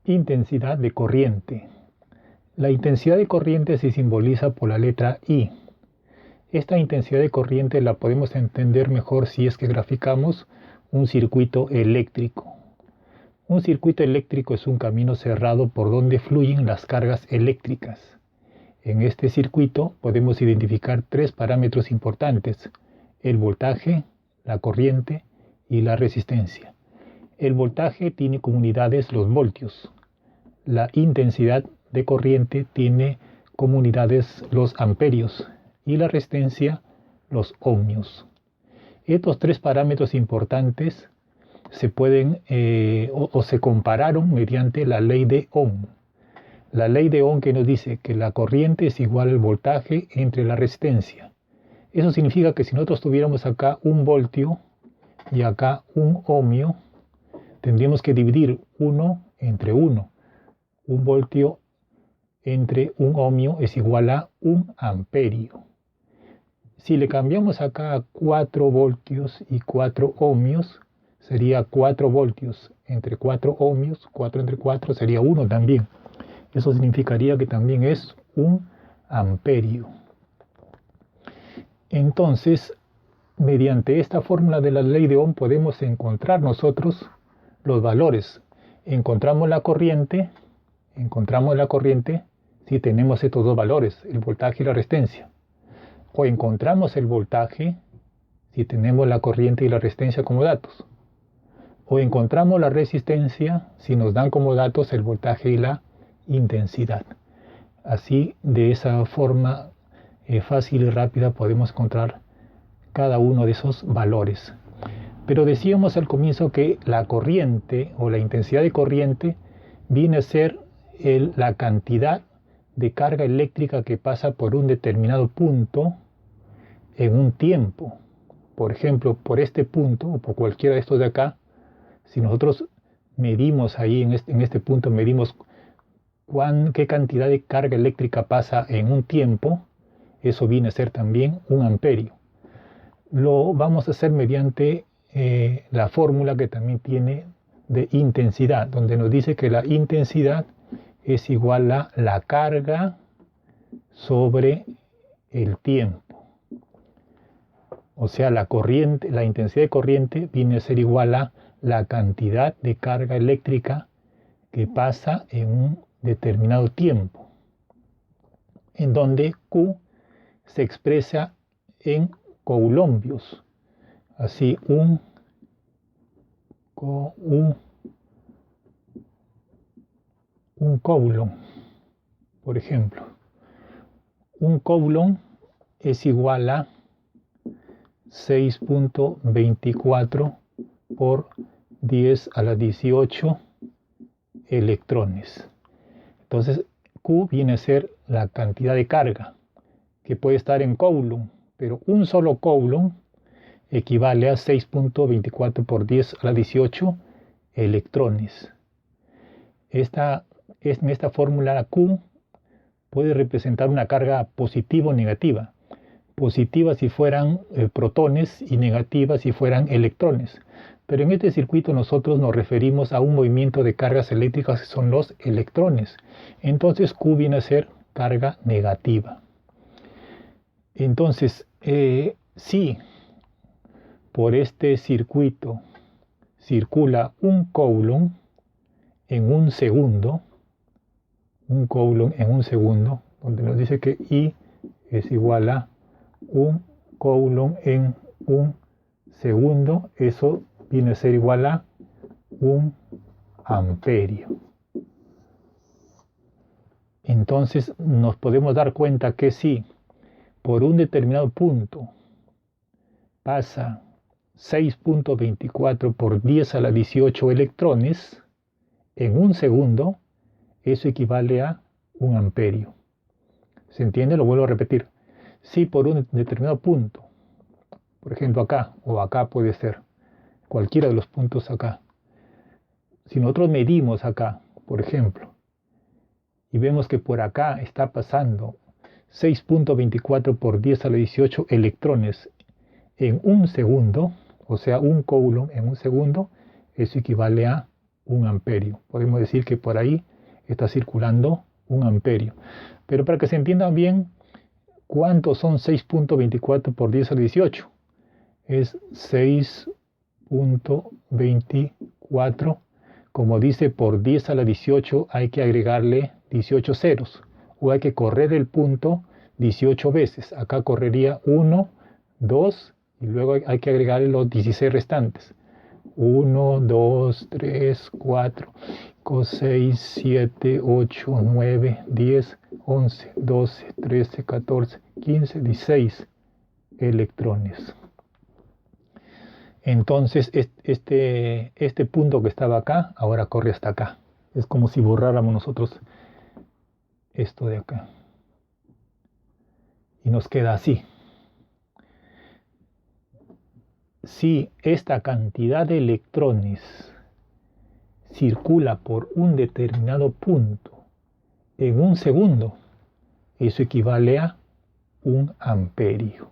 Intensidad de corriente. La intensidad de corriente se simboliza por la letra I. Esta intensidad de corriente la podemos entender mejor si es que graficamos un circuito eléctrico. Un circuito eléctrico es un camino cerrado por donde fluyen las cargas eléctricas. En este circuito podemos identificar tres parámetros importantes: el voltaje, la corriente y la resistencia. El voltaje tiene como unidades los voltios. La intensidad de corriente tiene como unidades los amperios y la resistencia los ohmios. Estos tres parámetros importantes se pueden o se compararon mediante la ley de Ohm. La ley de Ohm que nos dice que la corriente es igual al voltaje entre la resistencia. Eso significa que si nosotros tuviéramos acá un voltio y acá un ohmio, tendríamos que dividir 1 entre 1. Un voltio entre un ohmio es igual a 1 amperio. Si le cambiamos acá a 4 voltios y 4 ohmios, sería 4 voltios entre 4 ohmios, 4 entre 4 sería 1 también. Eso significaría que también es 1 amperio. Entonces, mediante esta fórmula de la ley de Ohm podemos encontrar nosotros los valores. Encontramos la corriente si tenemos estos dos valores, el voltaje y la resistencia. O encontramos el voltaje si tenemos la corriente y la resistencia como datos. O encontramos la resistencia si nos dan como datos el voltaje y la intensidad. Así, de esa forma fácil y rápida podemos encontrar cada uno de esos valores. Pero decíamos al comienzo que la corriente o la intensidad de corriente viene a ser la cantidad de carga eléctrica que pasa por un determinado punto en un tiempo. Por ejemplo, por este punto o por cualquiera de estos de acá, si nosotros medimos ahí en este punto, medimos qué cantidad de carga eléctrica pasa en un tiempo, eso viene a ser también 1 amperio. Lo vamos a hacer mediante la fórmula que también tiene de intensidad, donde nos dice que la intensidad es igual a la carga sobre el tiempo. O sea, la intensidad de corriente viene a ser igual a la cantidad de carga eléctrica que pasa en un determinado tiempo, en donde Q se expresa en coulombios. Así, un coulomb, por ejemplo. Un coulomb es igual a 6.24 por 10 a la 18 electrones. Entonces, Q viene a ser la cantidad de carga, que puede estar en coulomb, pero un solo coulomb equivale a 6.24 por 10 a la 18 electrones. En esta fórmula Q puede representar una carga positiva o negativa. Positiva si fueran protones y negativa si fueran electrones. Pero en este circuito nosotros nos referimos a un movimiento de cargas eléctricas que son los electrones. Entonces Q viene a ser carga negativa. Entonces, si por este circuito circula un coulomb en un segundo, donde nos dice que I es igual a un coulomb en un segundo, eso viene a ser igual a 1 amperio. Entonces nos podemos dar cuenta que si por un determinado punto pasa 6.24 por 10 a la 18 electrones en un segundo, eso equivale a 1 amperio. ¿Se entiende? Lo vuelvo a repetir. Si por un determinado punto, por ejemplo acá o acá puede ser, cualquiera de los puntos acá, si nosotros medimos acá, por ejemplo, y vemos que por acá está pasando 6.24 por 10 a la 18 electrones en un segundo, o sea, un coulomb en un segundo, eso equivale a 1 amperio. Podemos decir que por ahí está circulando 1 amperio. Pero para que se entienda bien, ¿cuántos son 6.24 por 10 a la 18? Es 6.24, como dice, por 10 a la 18 hay que agregarle 18 ceros, o hay que correr el punto 18 veces. Acá correría 1, 2, y luego hay que agregarle los 16 restantes. 1, 2, 3, 4, 6, 7, 8, 9, 10, 11, 12, 13, 14, 15, 16 electrones. Entonces este punto que estaba acá ahora corre hasta acá. Es como si borráramos nosotros esto de acá. Y nos queda así. Si esta cantidad de electrones circula por un determinado punto en un segundo, eso equivale a 1 amperio.